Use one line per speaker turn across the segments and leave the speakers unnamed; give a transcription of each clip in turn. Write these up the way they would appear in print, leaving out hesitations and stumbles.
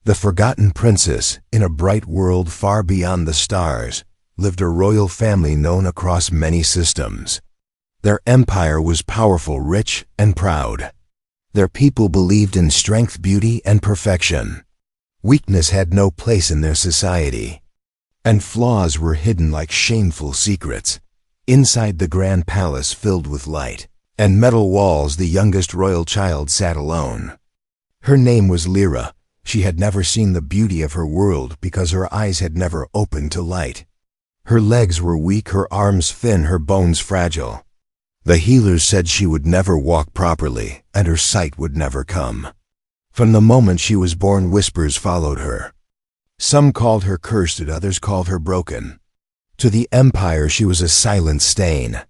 The forgotten princess, in a bright world far beyond the stars, lived a royal family known across many systems. Their empire was powerful, rich, and proud. Their people believed in strength, beauty, and perfection. Weakness had no place in their society, and flaws were hidden like shameful secrets. Inside the grand palace filled with light and metal walls, the youngest royal child sat alone. Her name was Lyra. She had never seen the beauty of her world because her eyes had never opened to light. Her legs were weak, her arms thin, her bones fragile. The healers said she would never walk properly, and her sight would never come. From the moment she was born, whispers followed her. Some called her cursed, others called her broken. To the empire she was a silent stain.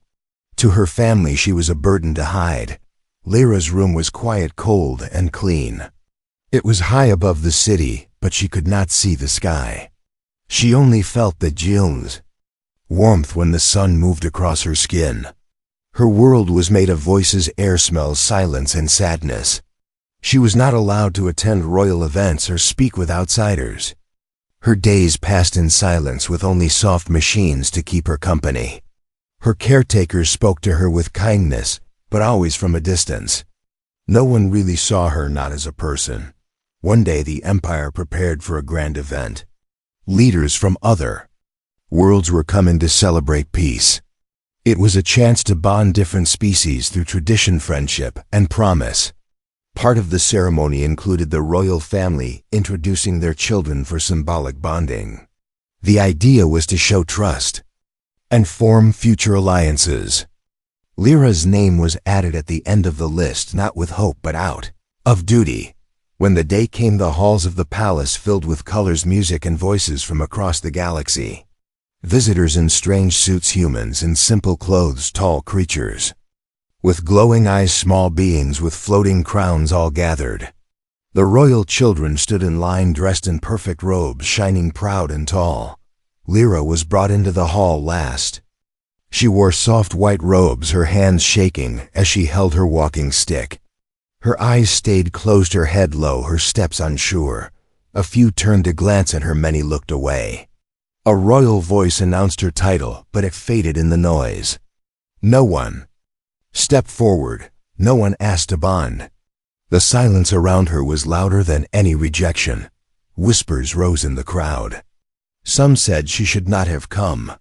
To her family she was a burden to hide. Lyra's room was quiet, cold, and clean. It was high above the city, but she could not see the sky. She only felt the chills, warmth when the sun moved across her skin. Her world was made of voices, air smells, silence, and sadness. She was not allowed to attend royal events or speak with outsiders. Her days passed in silence with only soft machines to keep her company. Her caretakers spoke to her with kindness, but always from a distance. No one really saw her, not as a person. One day the empire prepared for a grand event. Leaders from other worlds were coming to celebrate peace. It was a chance to bond different species through tradition, friendship, and promise. Part of the ceremony included the royal family introducing their children for symbolic bonding. The idea was to show trust and form future alliances. Lyra's name was added at the end of the list, not with hope but out of duty. When the day came, the halls of the palace filled with colors, music, and voices from across the galaxy. Visitors in strange suits, humans in simple clothes, tall creatures with glowing eyes, small beings with floating crowns, all gathered. The royal children stood in line, dressed in perfect robes, shining proud and tall. Lyra was brought into the hall last. She wore soft white robes, her hands shaking as she held her walking stick. Her eyes stayed closed, her head low, her steps unsure. A few turned to glance at her, many looked away. A royal voice announced her title, but it faded in the noise. No one stepped forward. No one asked to bond. The silence around her was louder than any rejection. Whispers rose in the crowd. Some said she should not have come.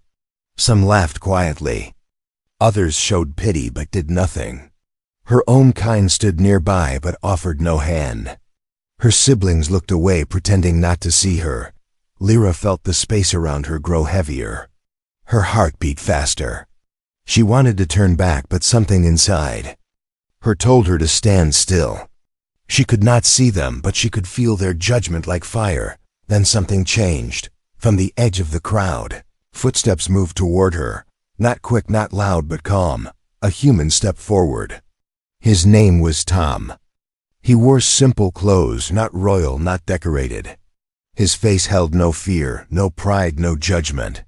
Some laughed quietly. Others showed pity but did nothing. Her own kind stood nearby but offered no hand. Her siblings looked away, pretending not to see her. Lyra felt the space around her grow heavier. Her heart beat faster. She wanted to turn back, but something inside her told her to stand still. She could not see them, but she could feel their judgment like fire. Then something changed. From the edge of the crowd, footsteps moved toward her. Not quick, not loud, but calm. A human stepped forward. His name was Tom. He wore simple clothes, not royal, not decorated. His face held no fear, no pride, no judgment.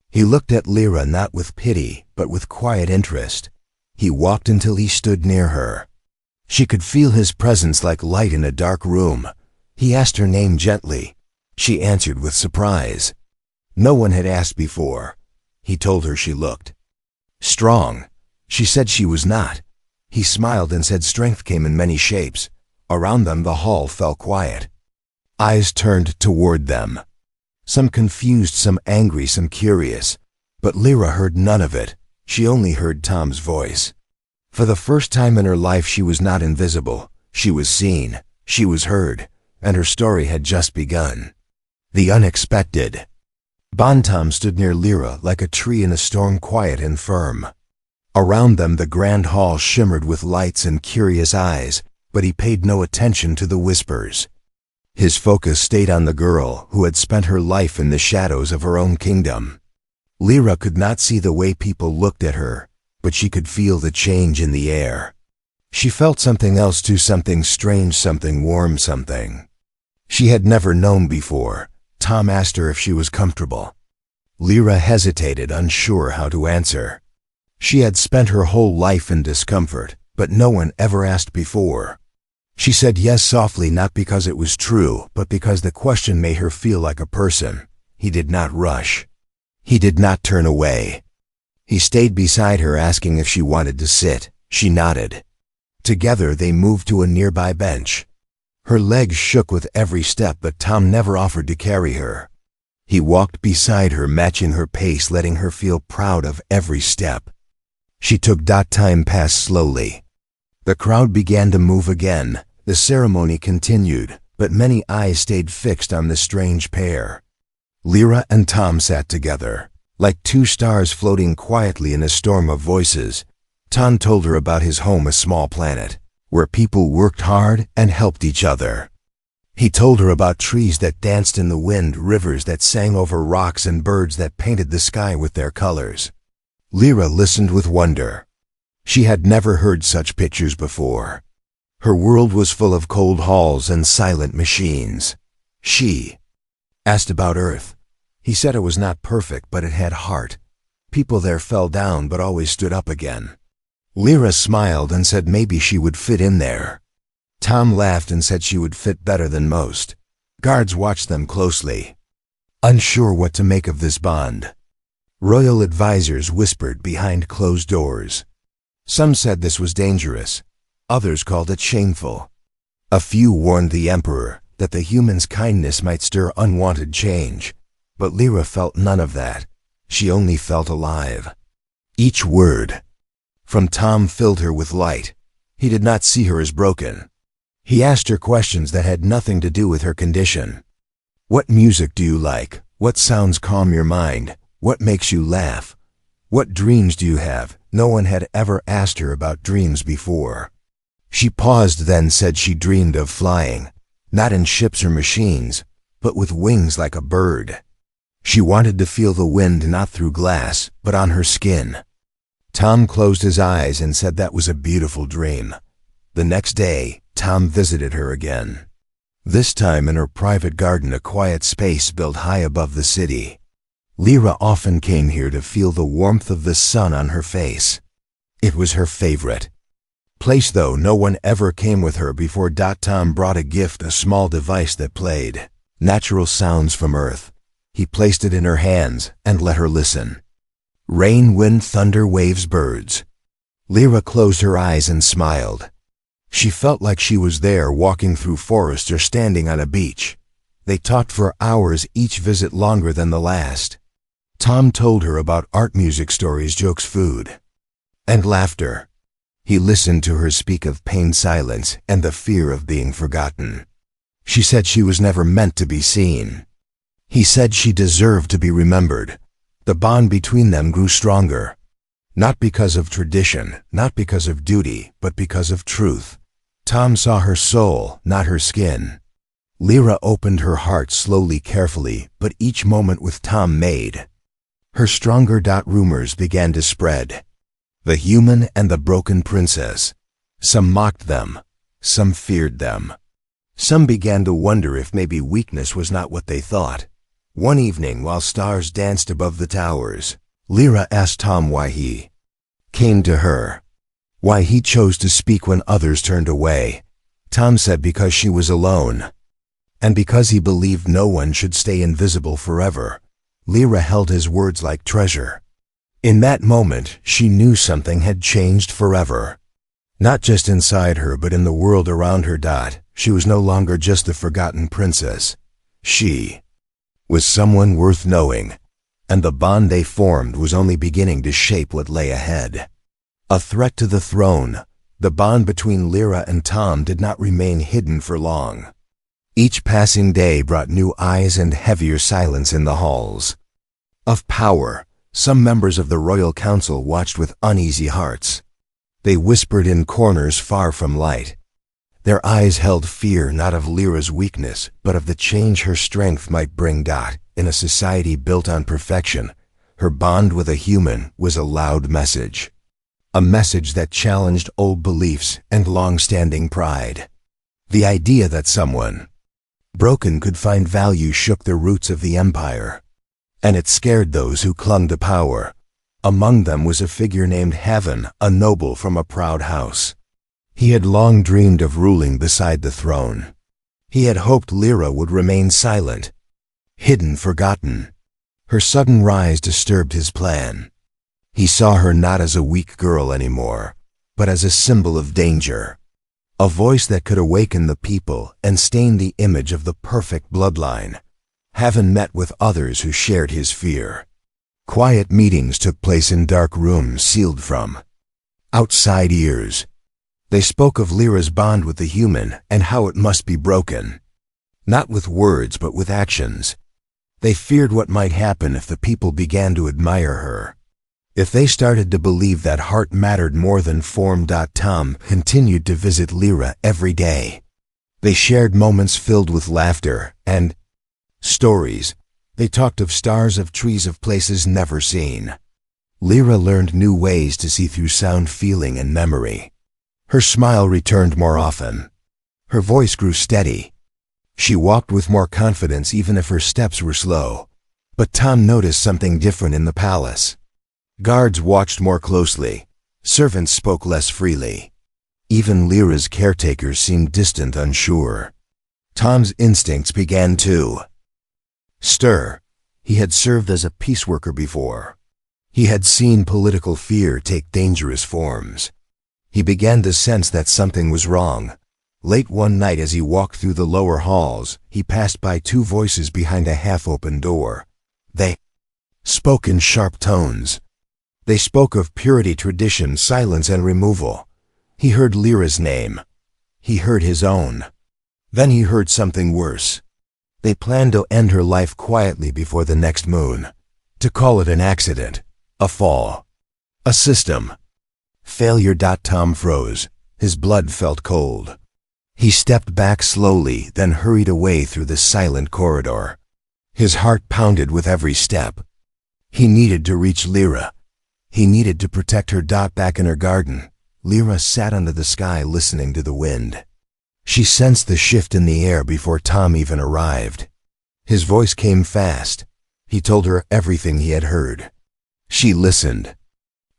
He looked at Lyra not with pity, but with quiet interest. He walked until he stood near her. She could feel his presence like light in a dark room. He asked her name gently. She answered with surprise. No one had asked before. He told her she looked strong. She said she was not. He smiled and said strength came in many shapes. Around them the hall fell quiet. Eyes turned toward them. Some confused, some angry, some curious. But Lyra heard none of it. She only heard Tom's voice. For the first time in her life she was not invisible. She was seen. She was heard. And her story had just begun. The unexpected. Bontom stood near Lyra like a tree in a storm, quiet and firm. Around them the grand hall shimmered with lights and curious eyes, but he paid no attention to the whispers. His focus stayed on the girl who had spent her life in the shadows of her own kingdom. Lyra could not see the way people looked at her, but she could feel the change in the air. She felt something else too, something strange, something warm, something she had never known before. Tom asked her if she was comfortable. Lyra hesitated, unsure how to answer. She had spent her whole life in discomfort, but no one ever asked before. She said yes softly, not because it was true, but because the question made her feel like a person. He did not rush. He did not turn away. He stayed beside her, asking if she wanted to sit. She nodded. Together they moved to a nearby bench. Her legs shook with every step, but Tom never offered to carry her. He walked beside her, matching her pace, letting her feel proud of every step. She took. Time passed slowly. The crowd began to move again. The ceremony continued, but many eyes stayed fixed on the strange pair. Lyra and Tom sat together, like two stars floating quietly in a storm of voices. Tom told her about his home, a small planet, where people worked hard and helped each other. He told her about trees that danced in the wind, rivers that sang over rocks, and birds that painted the sky with their colors. Lyra listened with wonder. She had never heard such pictures before. Her world was full of cold halls and silent machines. She asked about Earth. He said it was not perfect, but it had heart. People there fell down but always stood up again. Lyra smiled and said maybe she would fit in there. Tom laughed and said she would fit better than most. Guards watched them closely, unsure what to make of this bond. Royal advisors whispered behind closed doors. Some said this was dangerous. Others called it shameful. A few warned the emperor that the humans' kindness might stir unwanted change. But Lyra felt none of that. She only felt alive. Each word from Tom filled her with light. He did not see her as broken. He asked her questions that had nothing to do with her condition. What music do you like? What sounds calm your mind? What makes you laugh? What dreams do you have? No one had ever asked her about dreams before. She paused, then said she dreamed of flying, not in ships or machines, but with wings like a bird. She wanted to feel the wind not through glass, but on her skin. Tom closed his eyes and said that was a beautiful dream. The next day, Tom visited her again. This time in her private garden, a quiet space built high above the city. Lyra often came here to feel the warmth of the sun on her face. It was her favorite place, though no one ever came with her before. Tom brought a gift, a small device that played natural sounds from Earth. He placed it in her hands and let her listen. Rain, wind, thunder, waves, birds. Lyra closed her eyes and smiled. She felt like she was there, walking through forests or standing on a beach. They talked for hours, each visit longer than the last. Tom told her about art, music, stories, jokes, food, and laughter. He listened to her speak of pain, silence, and the fear of being forgotten. She said she was never meant to be seen. He said she deserved to be remembered. The bond between them grew stronger. Not because of tradition, not because of duty, but because of truth. Tom saw her soul, not her skin. Lyra opened her heart slowly, carefully, but each moment with Tom made her stronger. Rumors began to spread. The human and the broken princess. Some mocked them. Some feared them. Some began to wonder if maybe weakness was not what they thought. One evening, while stars danced above the towers, Lyra asked Tom why he came to her, why he chose to speak when others turned away. Tom said because she was alone, and because he believed no one should stay invisible forever. Lyra held his words like treasure. In that moment, she knew something had changed forever. Not just inside her, but in the world around her. She was no longer just the forgotten princess. She was someone worth knowing, and the bond they formed was only beginning to shape what lay ahead. A threat to the throne, the bond between Lyra and Tom did not remain hidden for long. Each passing day brought new eyes and heavier silence in the halls of power. Some members of the royal council watched with uneasy hearts. They whispered in corners far from light. Their eyes held fear, not of Lyra's weakness, but of the change her strength might bring. In a society built on perfection, her bond with a human was a loud message. A message that challenged old beliefs and long-standing pride. The idea that someone broken could find value shook the roots of the empire, and it scared those who clung to power. Among them was a figure named Heaven, a noble from a proud house. He had long dreamed of ruling beside the throne. He had hoped Lyra would remain silent, hidden, forgotten. Her sudden rise disturbed his plan. He saw her not as a weak girl anymore, but as a symbol of danger. A voice that could awaken the people and stain the image of the perfect bloodline. Heaven met with others who shared his fear. Quiet meetings took place in dark rooms sealed from outside ears. They spoke of Lyra's bond with the human and how it must be broken. Not with words, but with actions. They feared what might happen if the people began to admire her. If they started to believe that heart mattered more than form. Tom continued to visit Lyra every day. They shared moments filled with laughter and stories. They talked of stars, of trees, of places never seen. Lyra learned new ways to see through sound, feeling, and memory. Her smile returned more often. Her voice grew steady. She walked with more confidence even if her steps were slow. But Tom noticed something different in the palace. Guards watched more closely. Servants spoke less freely. Even Lyra's caretakers seemed distant, unsure. Tom's instincts began to stir. He had served as a peace worker before. He had seen political fear take dangerous forms. He began to sense that something was wrong. Late one night as he walked through the lower halls, he passed by two voices behind a half-open door. They spoke in sharp tones. They spoke of purity, tradition, silence, and removal. He heard Lyra's name. He heard his own. Then he heard something worse. They planned to end her life quietly before the next moon. To call it an accident, a fall, a system failure. Tom froze. His blood felt cold. He stepped back slowly, then hurried away through the silent corridor. His heart pounded with every step. He needed to reach Lyra. He needed to protect her. Back in her garden, Lyra sat under the sky listening to the wind. She sensed the shift in the air before Tom even arrived. His voice came fast. He told her everything he had heard. She listened.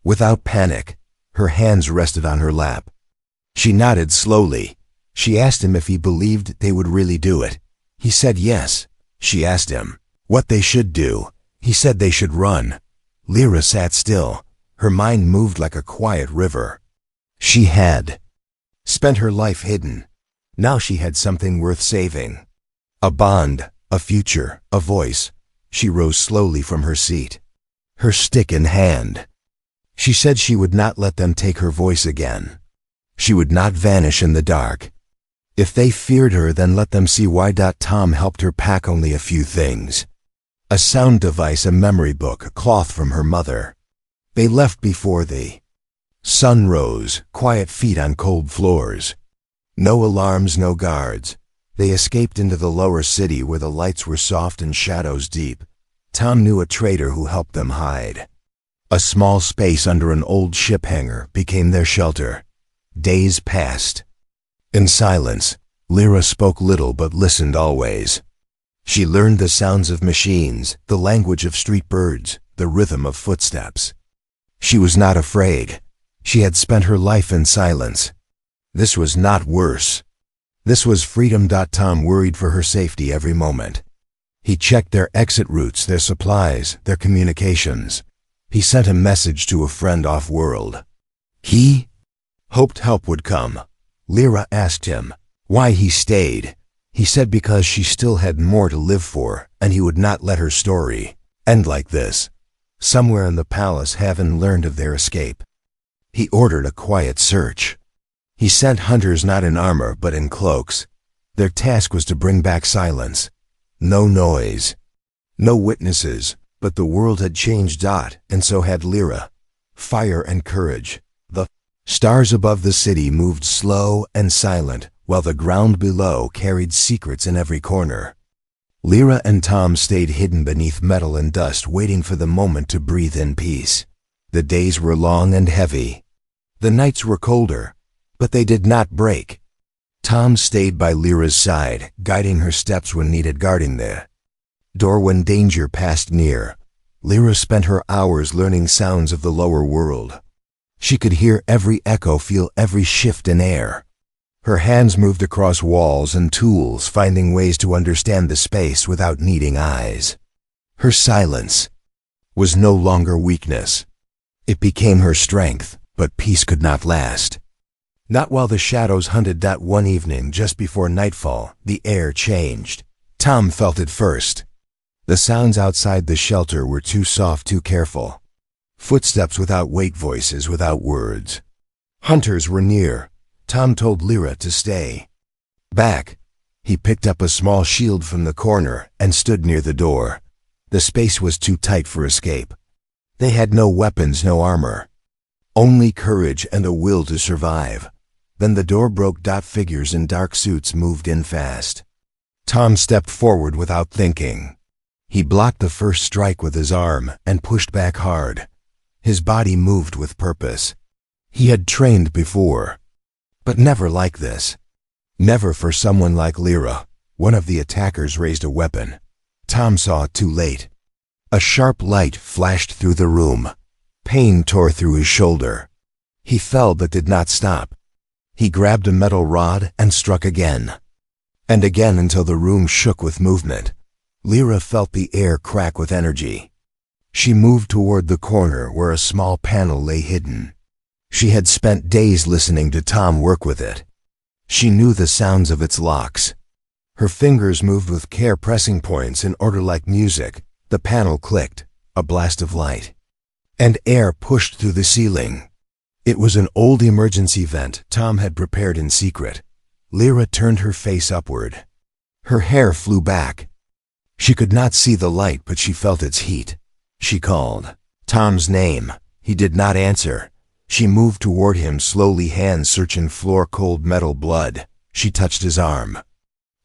Without panic, her hands rested on her lap. She nodded slowly. She asked him if he believed they would really do it. He said yes. She asked him what they should do. He said they should run. Lyra sat still. Her mind moved like a quiet river. She had spent her life hidden. Now she had something worth saving. A bond, a future, a voice. She rose slowly from her seat, her stick in hand. She said she would not let them take her voice again. She would not vanish in the dark. If they feared her, then let them see why. Tom helped her pack only a few things. A sound device, a memory book, a cloth from her mother. They left before the sun rose, quiet feet on cold floors. No alarms, no guards. They escaped into the lower city where the lights were soft and shadows deep. Tom knew a trader who helped them hide. A small space under an old ship hangar became their shelter. Days passed. In silence, Lyra spoke little but listened always. She learned the sounds of machines, the language of street birds, the rhythm of footsteps. She was not afraid. She had spent her life in silence. This was not worse. This was freedom. Tom worried for her safety every moment. He checked their exit routes, their supplies, their communications. He sent a message to a friend off-world. He hoped help would come. Lyra asked him why he stayed. He said because she still had more to live for, and he would not let her story end like this. Somewhere in the palace, Heaven learned of their escape. He ordered a quiet search. He sent hunters not in armor but in cloaks. Their task was to bring back silence. No noise. No witnesses, but the world had changed. And so had Lyra. Fire and courage. The stars above the city moved slow and silent, while the ground below carried secrets in every corner. Lyra and Tom stayed hidden beneath metal and dust, waiting for the moment to breathe in peace. The days were long and heavy. The nights were colder, but they did not break. Tom stayed by Lyra's side, guiding her steps when needed, guarding the door when danger passed near. Lyra spent her hours learning sounds of the lower world. She could hear every echo, feel every shift in air. Her hands moved across walls and tools, finding ways to understand the space without needing eyes. Her silence was no longer weakness. It became her strength, but peace could not last. Not while the shadows hunted. That one evening, just before nightfall, the air changed. Tom felt it first. The sounds outside the shelter were too soft, too careful. Footsteps without weight, voices without words. Hunters were near. Tom told Lyra to stay back. He picked up a small shield from the corner and stood near the door. The space was too tight for escape. They had no weapons, no armor. Only courage and a will to survive. Then the door broke. Figures in dark suits moved in fast. Tom stepped forward without thinking. He blocked the first strike with his arm and pushed back hard. His body moved with purpose. He had trained before, but never like this. Never for someone like Lyra. One of the attackers raised a weapon. Tom saw it too late. A sharp light flashed through the room. Pain tore through his shoulder. He fell but did not stop. He grabbed a metal rod and struck again. And again until the room shook with movement. Lyra felt the air crack with energy. She moved toward the corner where a small panel lay hidden. She had spent days listening to Tom work with it. She knew the sounds of its locks. Her fingers moved with care, pressing points in order like music. The panel clicked, a blast of light. And air pushed through the ceiling. It was an old emergency vent Tom had prepared in secret. Lyra turned her face upward. Her hair flew back. She could not see the light, but she felt its heat. She called Tom's name. He did not answer. She moved toward him slowly, hands searching floor, cold metal blood. She touched his arm.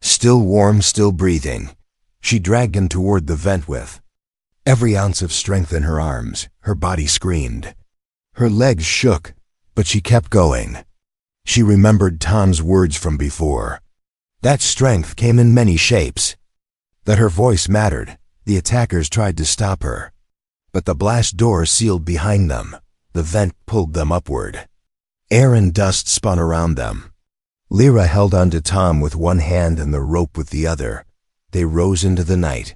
Still warm, still breathing. She dragged him toward the vent with every ounce of strength in her arms. Her body screamed. Her legs shook, but she kept going. She remembered Tom's words from before. That strength came in many shapes. That her voice mattered. The attackers tried to stop her, but the blast door sealed behind them. The vent pulled them upward. Air and dust spun around them. Lyra held onto Tom with one hand and the rope with the other. They rose into the night.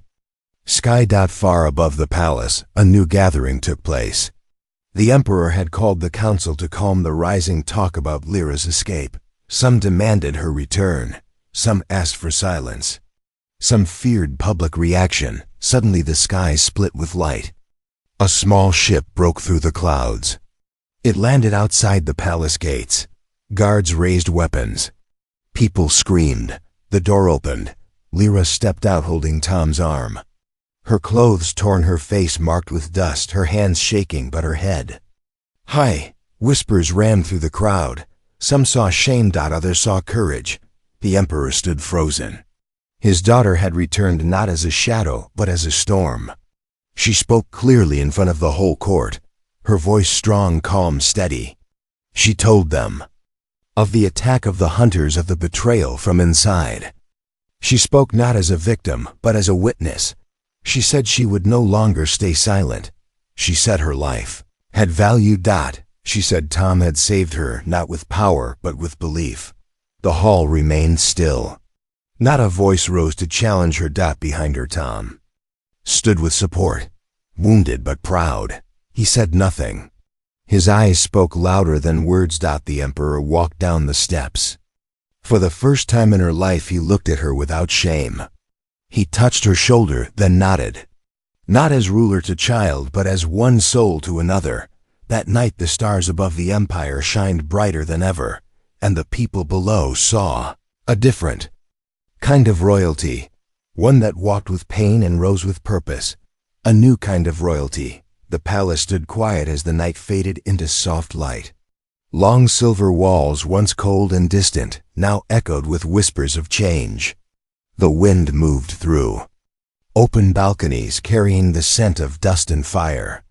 Sky. Far above the palace, a new gathering took place. The Emperor had called the council to calm the rising talk about Lyra's escape. Some demanded her return. Some asked for silence. Some feared public reaction. Suddenly the sky split with light. A small ship broke through the clouds. It landed outside the palace gates. Guards raised weapons. People screamed. The door opened. Lyra stepped out holding Tom's arm. Her clothes torn, her face marked with dust, her hands shaking but her head high. Whispers ran through the crowd. Some saw shame. Others saw courage. The Emperor stood frozen. His daughter had returned not as a shadow but as a storm. She spoke clearly in front of the whole court, her voice strong, calm, steady. She told them of the attack of the hunters, of the betrayal from inside. She spoke not as a victim, but as a witness. She said she would no longer stay silent. She said her life had value. She said Tom had saved her, not with power, but with belief. The hall remained still. Not a voice rose to challenge her. Behind her, Tom stood with support, wounded but proud. He said nothing. His eyes spoke louder than words. The Emperor walked down the steps. For the first time in her life, he looked at her without shame. He touched her shoulder, then nodded. Not as ruler to child, but as one soul to another. That night the stars above the empire shined brighter than ever, and the people below saw a different kind of royalty, one that walked with pain and rose with purpose. A new kind of royalty. The palace stood quiet as the night faded into soft light. Long silver walls, once cold and distant, now echoed with whispers of change. The wind moved through open balconies carrying the scent of dust and fire.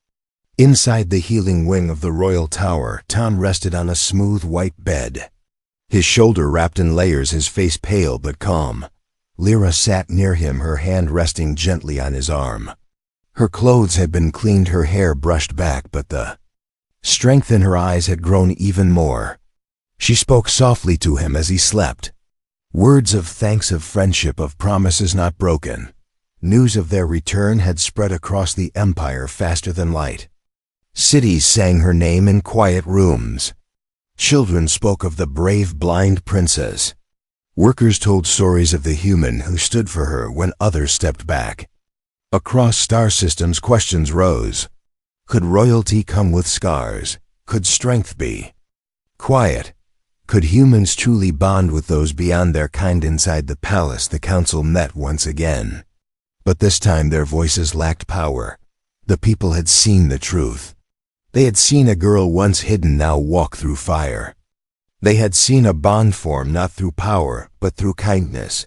Inside the healing wing of the royal tower, Tom rested on a smooth white bed. His shoulder wrapped in layers, his face pale but calm. Lyra sat near him, her hand resting gently on his arm. Her clothes had been cleaned, her hair brushed back, but the Strength in her eyes had grown even more. She spoke softly to him as he slept. Words of thanks, of friendship, of promises not broken. News of their return had spread across the empire faster than light. Cities sang her name in quiet rooms. Children spoke of the brave blind princess. Workers told stories of the human who stood for her when others stepped back. Across star systems, questions rose. Could royalty come with scars? Could strength be quiet? Could humans truly bond with those beyond their kind? Inside the palace, the council met once again. But this time their voices lacked power. The people had seen the truth. They had seen a girl once hidden now walk through fire. They had seen a bond form not through power, but through kindness.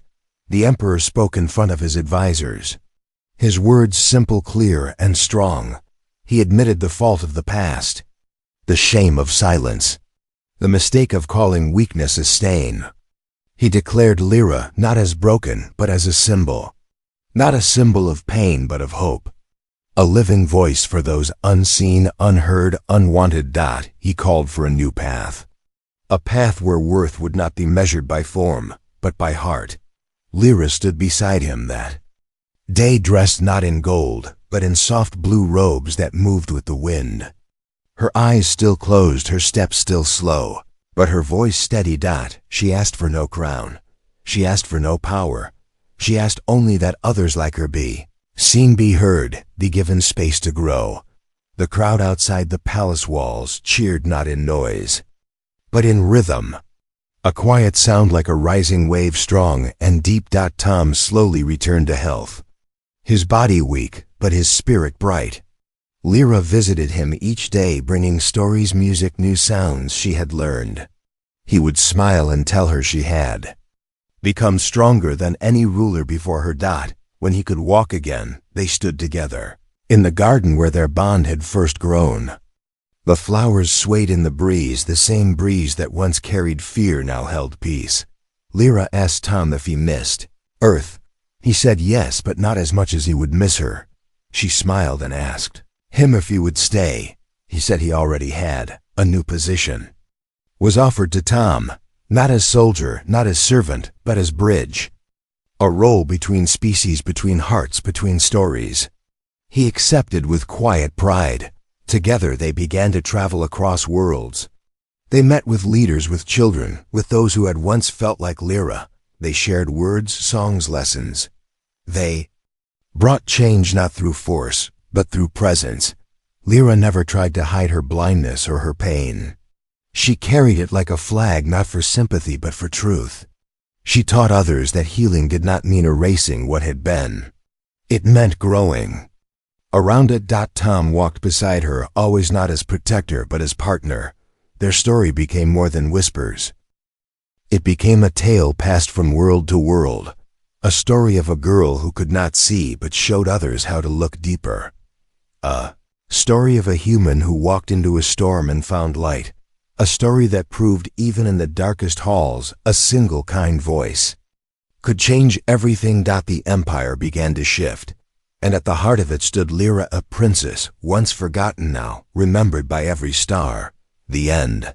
The emperor spoke in front of his advisors. His words simple, clear, and strong. He admitted the fault of the past, the shame of silence, the mistake of calling weakness a stain. He declared Lyra not as broken, but as a symbol. Not a symbol of pain, but of hope. A living voice for those unseen, unheard, unwanted. He called for a new path. A path where worth would not be measured by form, but by heart. Lyra stood beside him that day, dressed not in gold, but in soft blue robes that moved with the wind. Her eyes still closed, her steps still slow, but her voice steady. She asked for no crown. She asked for no power. She asked only that others like her be seen, be heard, be given space to grow. The crowd outside the palace walls cheered not in noise, but in rhythm. A quiet sound like a rising wave, strong and deep. Tom slowly returned to health. His body weak, but his spirit bright. Lyra visited him each day, bringing stories, music, new sounds she had learned. He would smile and tell her she had become stronger than any ruler before her. When he could walk again, they stood together in the garden where their bond had first grown. The flowers swayed in the breeze, the same breeze that once carried fear now held peace. Lyra asked Tom if he missed Earth. He said yes, but not as much as he would miss her. She smiled and asked him if he would stay. He said he already had. A new position was offered to Tom, not as soldier, not as servant, but as bridge. A role between species, between hearts, between stories. He accepted with quiet pride. Together they began to travel across worlds. They met with leaders, with children, with those who had once felt like Lyra. They shared words, songs, lessons. They brought change not through force, but through presence. Lyra never tried to hide her blindness or her pain. She carried it like a flag, not for sympathy, but for truth. She taught others that healing did not mean erasing what had been. It meant growing. Around it. Tom walked beside her, always not as protector, but as partner. Their story became more than whispers. It became a tale passed from world to world. A story of a girl who could not see, but showed others how to look deeper. A story of a human who walked into a storm and found light. A story that proved even in the darkest halls, a single kind voice could change everything. The empire began to shift, and at the heart of it stood Lyra, a princess, once forgotten now, remembered by every star. The end.